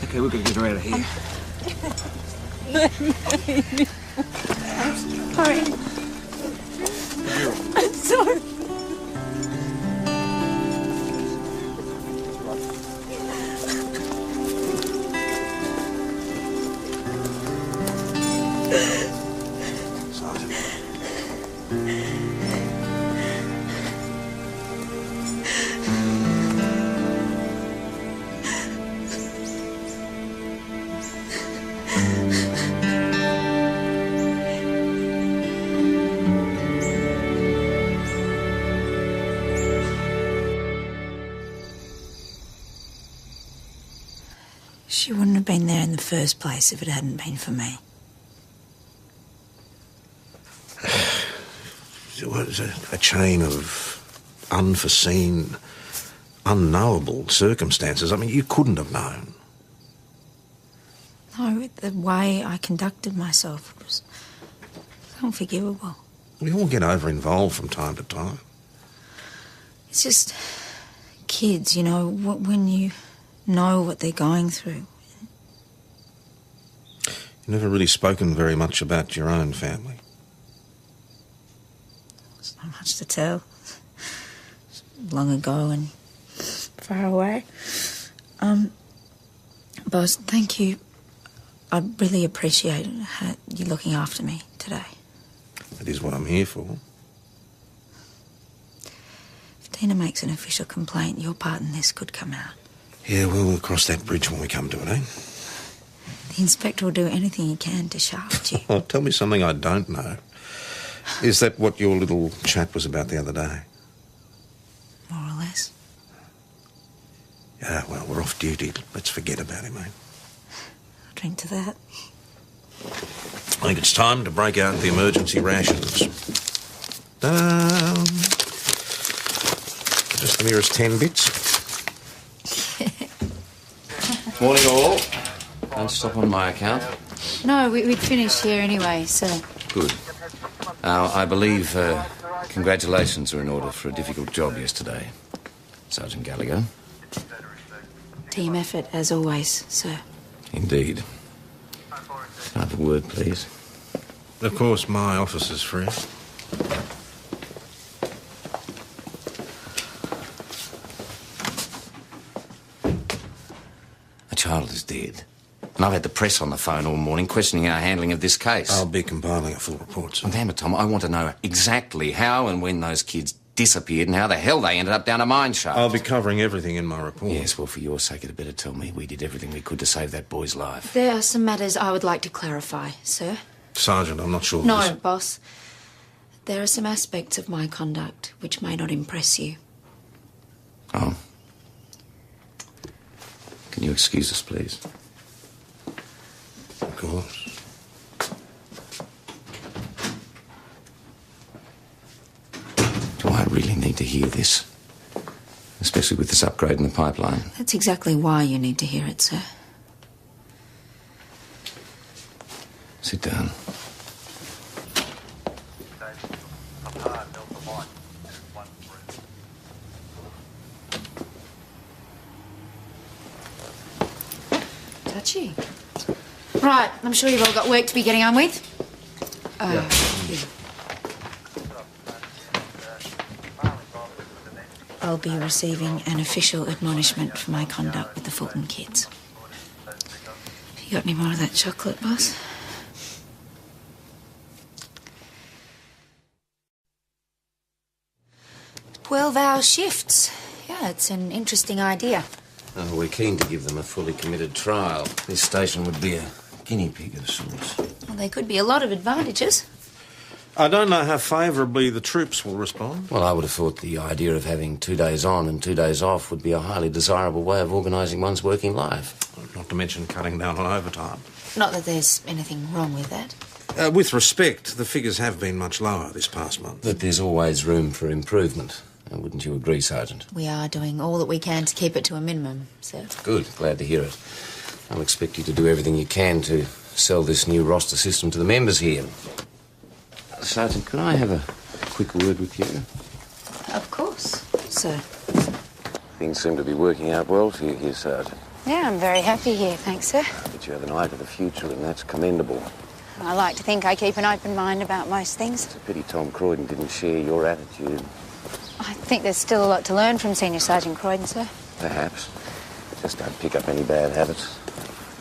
[SPEAKER 3] Okay, we're going to get her out of here.
[SPEAKER 4] My baby.
[SPEAKER 8] Sorry. I'm sorry.
[SPEAKER 1] She wouldn't have been there in the first place if it hadn't been for me.
[SPEAKER 3] It was a chain of unforeseen, unknowable circumstances. I mean, you couldn't have known.
[SPEAKER 1] No, the way I conducted myself was unforgivable.
[SPEAKER 3] We all get over-involved from time to time.
[SPEAKER 1] It's just kids, you know, when you know what they're going through.
[SPEAKER 3] You've never really spoken very much about your own family.
[SPEAKER 1] There's not much to tell. It's long ago and far away. Boss, thank you. I really appreciate how you looking after me today.
[SPEAKER 3] That is what I'm here for.
[SPEAKER 1] If Tina makes an official complaint, your part in this could come out.
[SPEAKER 3] Yeah, well, we'll cross that bridge when we come to it, eh?
[SPEAKER 1] The inspector will do anything he can to shaft you.
[SPEAKER 3] Oh, tell me something I don't know. Is that what your little chat was about the other day?
[SPEAKER 1] More or less.
[SPEAKER 3] Yeah, well, we're off duty. Let's forget about it, mate.
[SPEAKER 1] I'll drink to that.
[SPEAKER 3] I think it's time to break out the emergency rations. Down. Just the nearest 10 bits.
[SPEAKER 2] Morning, all. Don't stop on my account.
[SPEAKER 1] No, we'd finished here anyway, so...
[SPEAKER 2] Good. Now, I believe congratulations are in order for a difficult job yesterday, Sergeant Gallagher.
[SPEAKER 1] Team effort, as always, sir.
[SPEAKER 2] Indeed. Can I have a word, please?
[SPEAKER 3] Of course, my office is free.
[SPEAKER 2] A child is dead. And I've had the press on the phone all morning questioning our handling of this case.
[SPEAKER 3] I'll be compiling a full report, sir.
[SPEAKER 2] Well, damn it, Tom, I want to know exactly how and when those kids disappeared and how the hell they ended up down a mine shaft.
[SPEAKER 3] I'll be covering everything in my report.
[SPEAKER 2] Yes, well, for your sake, it'd better tell me we did everything we could to save that boy's life.
[SPEAKER 1] There are some matters I would like to clarify, sir.
[SPEAKER 3] Sergeant, I'm not sure.
[SPEAKER 1] No, boss. There are some aspects of my conduct which may not impress you.
[SPEAKER 2] Oh. Can you excuse us, please?
[SPEAKER 3] Of course.
[SPEAKER 2] Do I really need to hear this? Especially with this upgrade in the pipeline.
[SPEAKER 1] That's exactly why you need to hear it, sir.
[SPEAKER 2] Sit down.
[SPEAKER 1] Touchy. Right, I'm sure you've all got work to be getting on with.
[SPEAKER 2] Yeah.
[SPEAKER 1] I'll be receiving an official admonishment for my conduct with the Fulton kids. Have you got any more of that chocolate, boss? "12-hour shifts. Yeah, it's an interesting idea.
[SPEAKER 2] Oh, we're keen to give them a fully committed trial. This station would be a guinea pig of sorts.
[SPEAKER 1] Well, there could be a lot of advantages.
[SPEAKER 3] I don't know how favourably the troops will respond.
[SPEAKER 2] Well, I would have thought the idea of having 2 days on and 2 days off would be a highly desirable way of organising one's working life.
[SPEAKER 3] Not to mention cutting down on overtime.
[SPEAKER 1] Not that there's anything wrong with that.
[SPEAKER 3] With respect, the figures have been much lower this past month.
[SPEAKER 2] But there's always room for improvement. Wouldn't you agree, Sergeant?
[SPEAKER 1] We are doing all that we can to keep it to a minimum, sir.
[SPEAKER 2] Good. Glad to hear it. I'll expect you to do everything you can to sell this new roster system to the members here. Sergeant, could I have a quick word with you?
[SPEAKER 1] Of course, sir.
[SPEAKER 2] Things seem to be working out well for you here, Sergeant.
[SPEAKER 1] Yeah, I'm very happy here, thanks, sir.
[SPEAKER 2] But you have an eye to the future, and that's commendable.
[SPEAKER 1] I like to think I keep an open mind about most things.
[SPEAKER 2] It's a pity Tom Croydon didn't share your attitude.
[SPEAKER 1] I think there's still a lot to learn from Senior Sergeant Croydon, sir.
[SPEAKER 2] Perhaps. Just don't pick up any bad habits.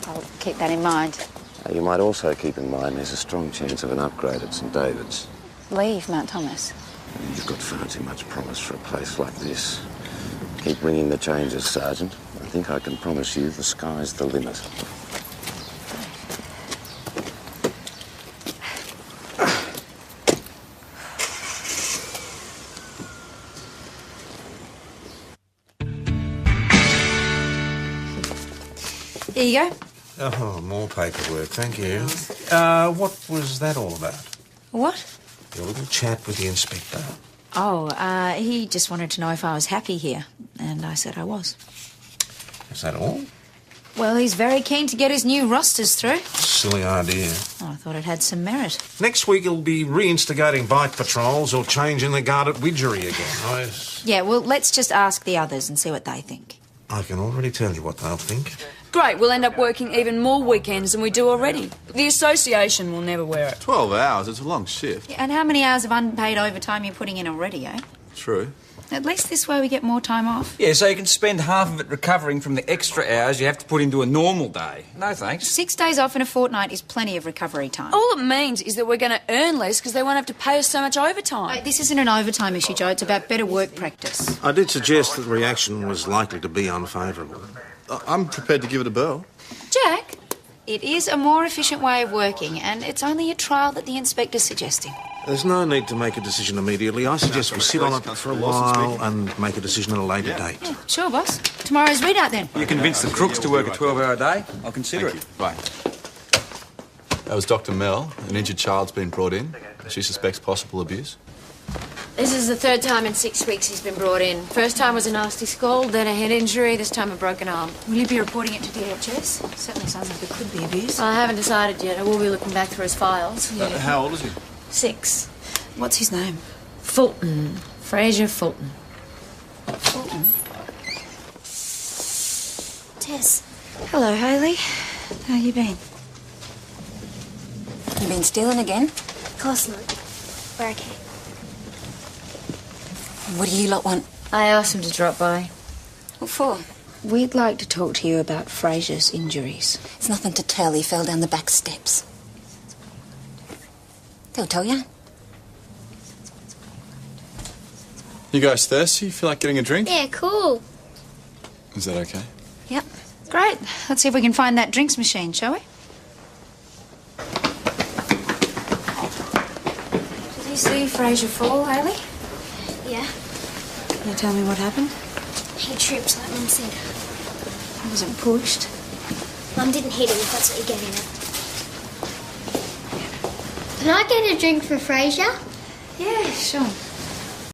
[SPEAKER 1] I'll keep that in mind.
[SPEAKER 2] You might also keep in mind there's a strong chance of an upgrade at St David's.
[SPEAKER 1] Leave Mount Thomas.
[SPEAKER 2] You've got far too much promise for a place like this. Keep bringing the changes, Sergeant. I think I can promise you the sky's the limit.
[SPEAKER 1] Here you go.
[SPEAKER 3] Oh, more paperwork, thank you. What was that all about?
[SPEAKER 1] What?
[SPEAKER 3] Your little chat with the inspector.
[SPEAKER 1] Oh, he just wanted to know if I was happy here, and I said I was.
[SPEAKER 3] Is that all?
[SPEAKER 1] Well, he's very keen to get his new rosters through.
[SPEAKER 3] Silly idea.
[SPEAKER 1] Oh, I thought it had some merit.
[SPEAKER 3] Next week he'll be reinstigating bike patrols or changing the guard at Widgery again.
[SPEAKER 1] Yeah, well, let's just ask the others and see what they think.
[SPEAKER 3] I can already tell you what they'll think.
[SPEAKER 4] Great, we'll end up working even more weekends than we do already. The association will never wear it.
[SPEAKER 5] 12 hours, it's a long shift.
[SPEAKER 1] Yeah, and how many hours of unpaid overtime you're putting in already, eh?
[SPEAKER 5] True.
[SPEAKER 1] At least this way we get more time off.
[SPEAKER 6] Yeah, so you can spend half of it recovering from the extra hours you have to put into a normal day. No thanks.
[SPEAKER 1] 6 days off in a fortnight is plenty of recovery time.
[SPEAKER 4] All it means is that we're going to earn less because they won't have to pay us so much overtime.
[SPEAKER 1] Mate, this isn't an overtime issue, Joe. It's about better work practice.
[SPEAKER 3] I did suggest that the reaction was likely to be unfavourable.
[SPEAKER 5] I'm prepared to give it a whirl.
[SPEAKER 1] Jack, it is a more efficient way of working, and it's only a trial that the inspector's suggesting.
[SPEAKER 3] There's no need to make a decision immediately. I suggest we sit on it for a while and make a decision at a later date.
[SPEAKER 1] Yeah, sure, boss. Tomorrow's readout, then.
[SPEAKER 6] You convince the crooks to work a 12-hour day? I'll consider it.
[SPEAKER 5] Right. That was Dr. Mel. An injured child's been brought in. She suspects possible abuse.
[SPEAKER 7] This is the third time in 6 weeks he's been brought in. First time was a nasty scald, then a head injury, this time a broken arm.
[SPEAKER 1] Will you be reporting it to DHS? Certainly sounds like it could be abuse.
[SPEAKER 7] I haven't decided yet. I will be looking back through his files.
[SPEAKER 5] How old is he?
[SPEAKER 7] 6.
[SPEAKER 1] What's his name?
[SPEAKER 7] Fulton. Fraser Fulton.
[SPEAKER 1] Fulton? Tess. Hello, Hayley. How you been?
[SPEAKER 15] You been stealing again?
[SPEAKER 11] Of course not. We're okay.
[SPEAKER 15] What do you lot want?
[SPEAKER 7] I asked him to drop by.
[SPEAKER 15] What for?
[SPEAKER 1] We'd like to talk to you about Fraser's injuries.
[SPEAKER 15] It's nothing to tell. He fell down the back steps. They'll tell you.
[SPEAKER 5] You guys thirsty? Feel like getting a drink?
[SPEAKER 11] Yeah, cool.
[SPEAKER 5] Is that okay?
[SPEAKER 1] Yep. Great. Let's see if we can find that drinks machine, shall we? Did you see Fraser fall, Hayley?
[SPEAKER 11] Yeah.
[SPEAKER 1] Can you tell me what happened?
[SPEAKER 11] He tripped, like Mum said.
[SPEAKER 1] He wasn't pushed.
[SPEAKER 11] Mum didn't hit him, if that's what you're getting at. Can I get a drink for Fraser?
[SPEAKER 1] Yeah, sure.